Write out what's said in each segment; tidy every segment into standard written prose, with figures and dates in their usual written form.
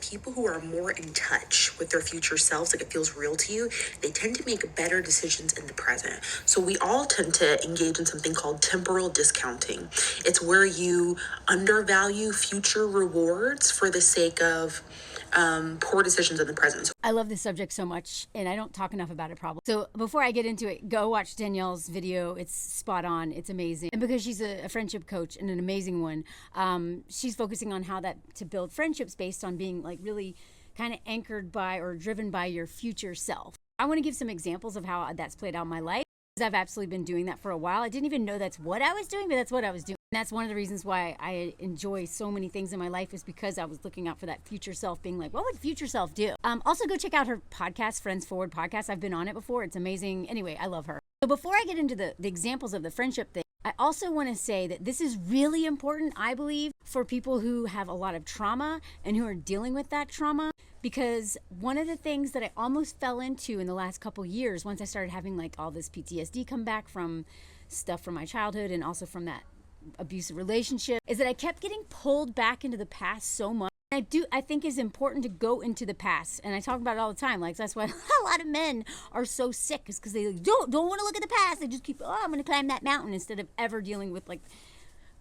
that people who are more in touch with their future selves, like it feels real to you, they tend to make better decisions in the present. So we all tend to engage in something called temporal discounting. It's where you undervalue future rewards for the sake of poor decisions in the present. I love this subject so much, and I don't talk enough about it probably. So before I get into it, go watch Danielle's video. It's spot on. It's amazing. And because she's a friendship coach and an amazing one, she's focusing on how to build friendships based on being like really kind of anchored by or driven by your future self. I want to give some examples of how that's played out in my life. I've absolutely been doing that for a while. I didn't even know that's what I was doing, but that's what I was doing. And that's one of the reasons why I enjoy so many things in my life, is because I was looking out for that future self, being like, what would future self do? Also, go check out her podcast, Friends Forward podcast. I've been on it before. It's amazing. Anyway, I love her. So before I get into the examples of the friendship thing, I also want to say that this is really important, I believe, for people who have a lot of trauma and who are dealing with that trauma. Because one of the things that I almost fell into in the last couple years, once I started having like all this PTSD come back from stuff from my childhood and also from that abusive relationship, is that I kept getting pulled back into the past so much. I think it's important to go into the past, and I talk about it all the time. Like, that's why a lot of men are so sick, is because they don't want to look at the past. They just keep, I'm going to climb that mountain, instead of ever dealing with like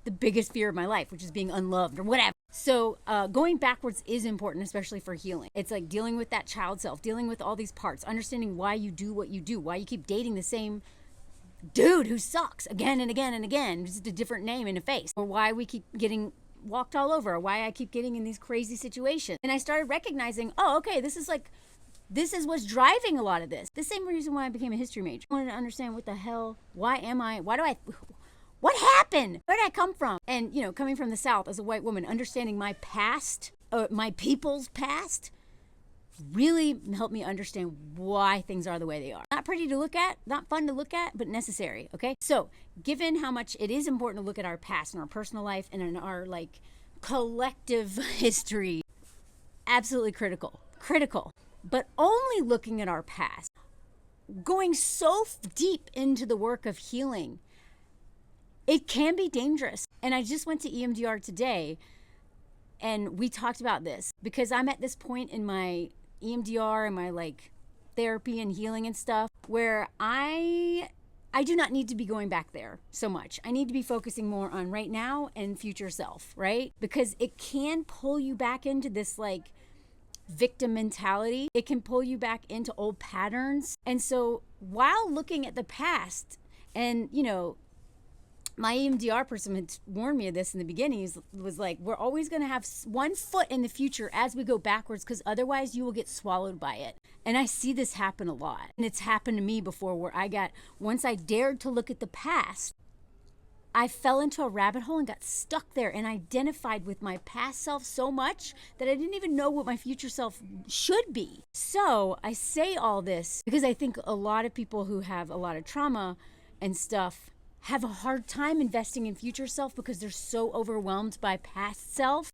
the biggest fear of my life, which is being unloved or whatever. So going backwards is important, especially for healing. It's like dealing with that child self, dealing with all these parts, understanding why you do what you do, why you keep dating the same dude who sucks again and again and again, just a different name and a face, or why we keep getting walked all over, or why I keep getting in these crazy situations. And I started recognizing, okay, this is what's driving a lot of this. The same reason why I became a history major. I wanted to understand what happened? Where did I come from? And, coming from the South as a white woman, understanding my past, my people's past, really helped me understand why things are the way they are. Not pretty to look at, not fun to look at, but necessary, okay? So, given how much it is important to look at our past and our personal life and in our, collective history, absolutely critical. But only looking at our past, going so deep into the work of healing, it can be dangerous. And I just went to EMDR today, and we talked about this, because I'm at this point in my EMDR and my therapy and healing and stuff where I do not need to be going back there so much. I need to be focusing more on right now and future self, right? Because it can pull you back into this victim mentality. It can pull you back into old patterns. And so while looking at the past, and my EMDR person had warned me of this in the beginning. He was like, we're always going to have one foot in the future as we go backwards, because otherwise you will get swallowed by it. And I see this happen a lot. And it's happened to me before, where once I dared to look at the past, I fell into a rabbit hole and got stuck there and identified with my past self so much that I didn't even know what my future self should be. So I say all this because I think a lot of people who have a lot of trauma and stuff have a hard time investing in future self because they're so overwhelmed by past self.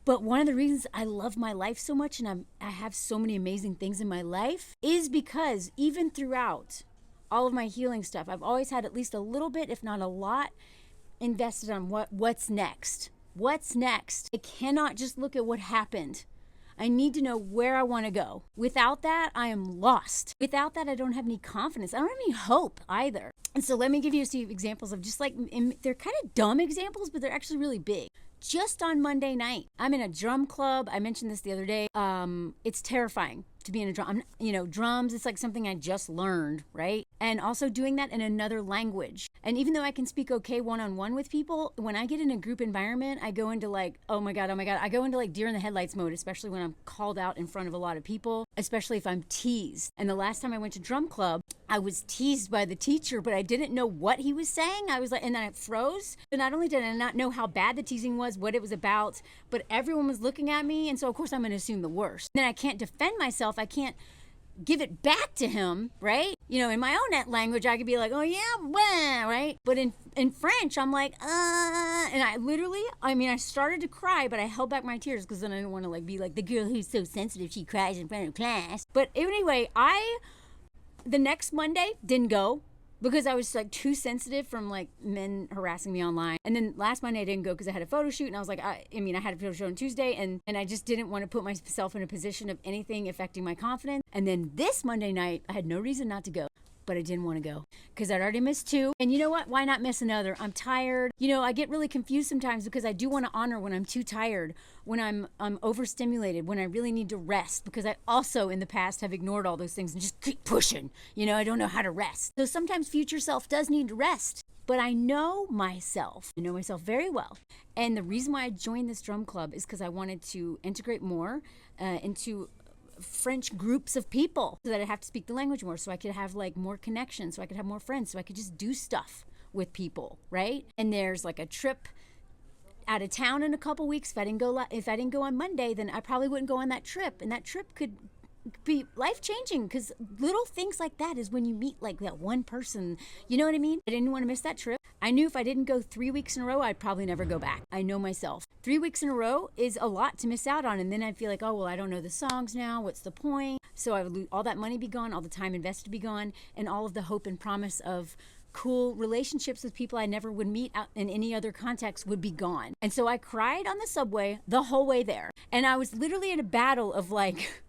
But one of the reasons I love my life so much and I have so many amazing things in my life is because even throughout all of my healing stuff, I've always had at least a little bit, if not a lot, invested on what's next. What's next? I cannot just look at what happened. I need to know where I want to go. Without that, I am lost. Without that, I don't have any confidence. I don't have any hope either. And so let me give you a few examples of they're kind of dumb examples, but they're actually really big. Just on Monday night, I'm in a drum club. I mentioned this the other day. It's terrifying to be in a drum. Drums, it's like something I just learned, right? And also doing that in another language. And even though I can speak okay one-on-one with people, when I get in a group environment, I go into oh my God. I go into deer in the headlights mode, especially when I'm called out in front of a lot of people, especially if I'm teased. And the last time I went to drum club, I was teased by the teacher, but I didn't know what he was saying. I was and then it froze. So not only did I not know how bad the teasing was, what it was about, but everyone was looking at me. And so of course I'm going to assume the worst. Then I can't defend myself. I can't give it back to him, right? In my own language, I could be like, oh yeah, blah, right? But in French, I'm like, and I started to cry, but I held back my tears because then I didn't want to be like the girl who's so sensitive, she cries in front of class. But anyway, the next Monday didn't go. because I was like too sensitive from like men harassing me online. And then last Monday I didn't go because I had a photo shoot, and I was like, I had a photo shoot on Tuesday, and I just didn't want to put myself in a position of anything affecting my confidence. And then this Monday night, I had no reason not to go, but I didn't want to go because I'd already missed 2. And you know what? Why not miss another? I'm tired. I get really confused sometimes because I do want to honor when I'm too tired, when I'm overstimulated, when I really need to rest, because I also in the past have ignored all those things and just keep pushing. I don't know how to rest. So sometimes future self does need to rest. But I know myself. I know myself very well. And the reason why I joined this drum club is because I wanted to integrate more into French groups of people so that I have to speak the language more, so I could have like more connections, so I could have more friends, so I could just do stuff with people, right? And there's like a trip out of town in a couple weeks. If I didn't go on Monday, then I probably wouldn't go on that trip, and that trip could be life-changing, because little things like that is when you meet like that one person. You know what I mean? I didn't want to miss that trip. I knew if I didn't go 3 weeks in a row, I'd probably never go back. I know myself. 3 weeks in a row is a lot to miss out on, and then I'd feel like, oh, well, I don't know the songs now. What's the point? So I would lose all that money, be gone, all the time invested be gone, and all of the hope and promise of cool relationships with people I never would meet out in any other context would be gone. And so I cried on the subway the whole way there. And I was literally in a battle of like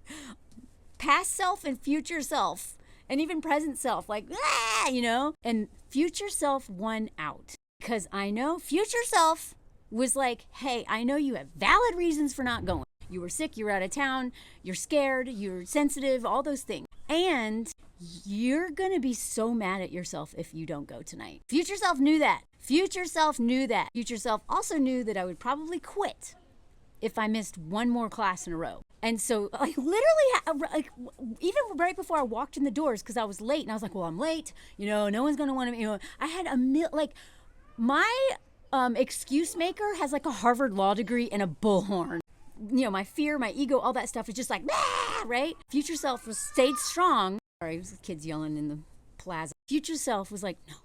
past self and future self, and even present self, like, and future self won out, because I know future self was like, hey, I know you have valid reasons for not going. You were sick, you were out of town, you're scared, you're sensitive, all those things. And you're gonna be so mad at yourself if you don't go tonight. Future self knew that. Future self knew that. Future self also knew that I would probably quit if I missed one more class in a row. And so, like, literally, like, even right before I walked in the doors, because I was late, and I was like, well, I'm late, no one's gonna want to, I had my excuse maker has like a Harvard law degree and a bullhorn. My fear, my ego, all that stuff is just like, right? Future self stayed strong. Sorry, it was the kids yelling in the plaza. Future self was like, no,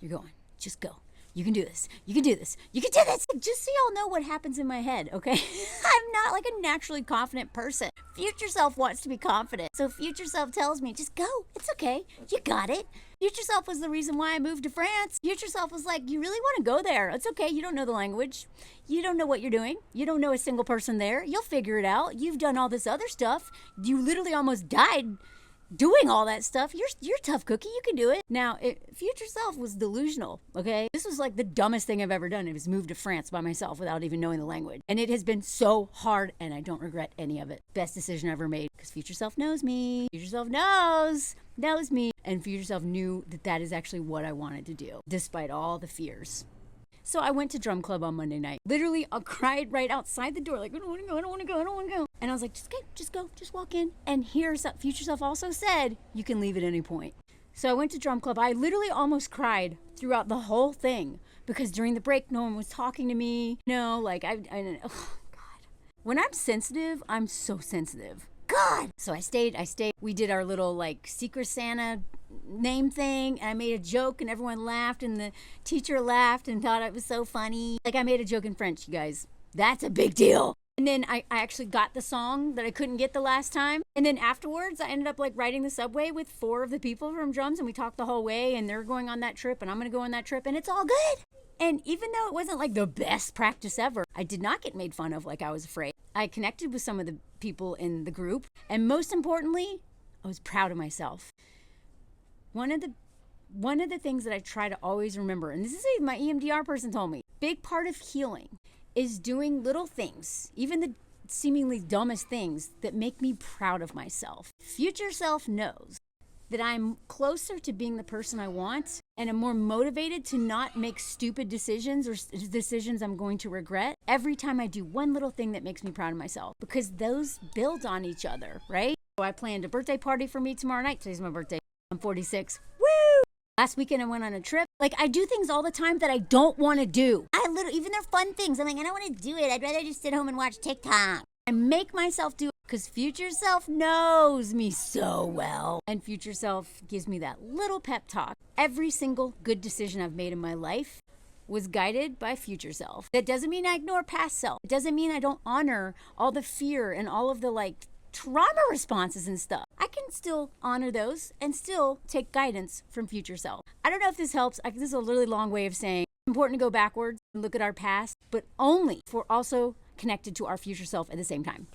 you're going, just go. You can do this. You can do this. You can do this. Just so y'all know what happens in my head, okay? I'm not like a naturally confident person. Future self wants to be confident. So future self tells me, just go. It's okay. You got it. Future self was the reason why I moved to France. Future self was like, you really want to go there? It's okay. You don't know the language. You don't know what you're doing. You don't know a single person there. You'll figure it out. You've done all this other stuff. You literally almost died doing all that stuff. You're a tough cookie. You can do it. Now, future self was delusional, okay? This was like the dumbest thing I've ever done. It was move to France by myself without even knowing the language. And it has been so hard, and I don't regret any of it. Best decision I ever made, because future self knows me. Future self knows me. And future self knew that is actually what I wanted to do, despite all the fears. So I went to drum club on Monday night. Literally, I cried right outside the door, like, I don't want to go, I don't want to go, I don't want to go. And I was like, just go, just walk in. And here's that future self also said, you can leave at any point. So I went to drum club. I literally almost cried throughout the whole thing, because during the break, no one was talking to me. Oh God. When I'm sensitive, I'm so sensitive. God. So I stayed. We did our little like Secret Santa name thing, and I made a joke, and everyone laughed, and the teacher laughed and thought it was so funny. Like, I made a joke in French, you guys. That's a big deal. And then I actually got the song that I couldn't get the last time. And then afterwards, I ended up like riding the subway with 4 of the people from drums, and we talked the whole way, and they're going on that trip, and I'm going to go on that trip, and it's all good. And even though it wasn't like the best practice ever, I did not get made fun of like I was afraid. I connected with some of the people in the group, and most importantly, I was proud of myself. One of the things that I try to always remember, and this is my EMDR person told me, big part of healing is doing little things, even the seemingly dumbest things, that make me proud of myself. Future self knows that I'm closer to being the person I want, and I'm more motivated to not make stupid decisions or decisions I'm going to regret every time I do one little thing that makes me proud of myself, because those build on each other, right? So I planned a birthday party for me tomorrow night. Today's my birthday. I'm 46. Woo! Last weekend I went on a trip. Like, I do things all the time that I don't want to do. Even they're fun things. I'm like, I don't want to do it. I'd rather just sit home and watch TikTok. I make myself do it because future self knows me so well. And future self gives me that little pep talk. Every single good decision I've made in my life was guided by future self. That doesn't mean I ignore past self. It doesn't mean I don't honor all the fear and all of the like trauma responses and stuff. I can still honor those and still take guidance from future self. I don't know if this helps. This is a really long way of saying it's important to go backwards and look at our past, but only if we're also connected to our future self at the same time.